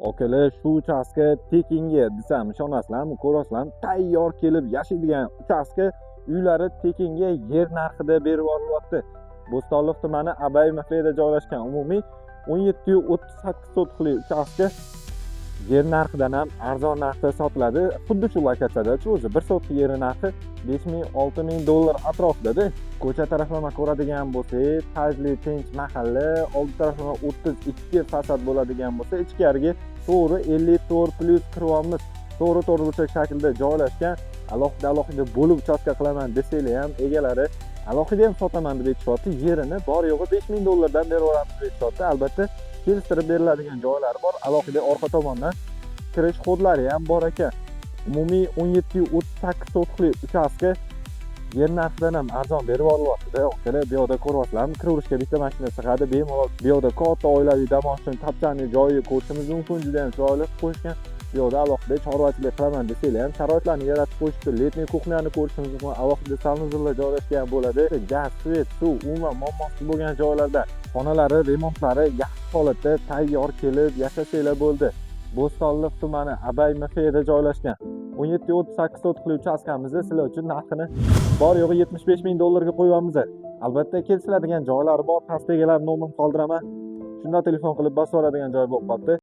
Akalar, shu uchastka tekinga desam ishonasizlarmi, ko'rasizlarmi? Tayyor kelib yashaydigan uchastka uylari tekinga yer narxida berib yuboryapti. Bo'stonliq tumani Abay MFda joylashgan umumiy 17.38 sotixli uchastka yer narxidan ham arzon narxda sotiladi. Xuddi shu lokatsiyada-chi o'zi 1 sotix yer narxi 5000-6000 dollar atrofida-da. Ko'cha taraflama ko'radigan bo'lsak, tajli tinch mahalla, old taraflama 32 fasad bo'ladigan bo'lsa, ichkariga to'g'ri 54 plus kiryapmiz. To'g'ri burchak shaklda joylashgan, alohida bo'lib uchastka qilaman desanglar ham egalari alohida ham sotaman deb aytishyapti. Yerini bor yo'g'i 5000 dollardan berib yuboramiz deb aytishyapti. Albatta, keltirib beriladigan joylari bor. Alohida orqa tomondan kirish kodlari ham bor ekan. Umumiy 17.38 sotixli uchastka yer narxidan ham arzon berib yuboryapti-da. Okalar, bu yoqda ko'ryapsizlarmi? Kiraverishga bitta mashina sig'adi, bemalol. Bu yoqda katta oilaviy dam olishni, tapchani joyi ko'rishimiz mumkin, juda ham chiroyli qilib qo'yishgan. Bu yoqda alohida chorvachilik qilaman desanglar ham sharoitlarni yaratib qo'yishdi. Letniy kuxnyani ko'rishingiz mumkin, alohida sanuzillar joylashgan bo'ladi. Gaz, svet, suv, umuman muammosi bo'lgan joylarda xonalari, remontlari yaxshi holatda tayyor kelib yashasanglar bo'ldi. Bo'stonliq tumani Abay MFda joylashgan 17.38 sotixli uchastkamizni sizlar uchun narxini bor yo'g'i 75000 dollarga qo'yamiz. Albatta, kelishiladigan joylari bor. Pastda egalar nomerini qoldiraman. Shunda telefon qilib bosib oladigan joy bo'lib qoldi.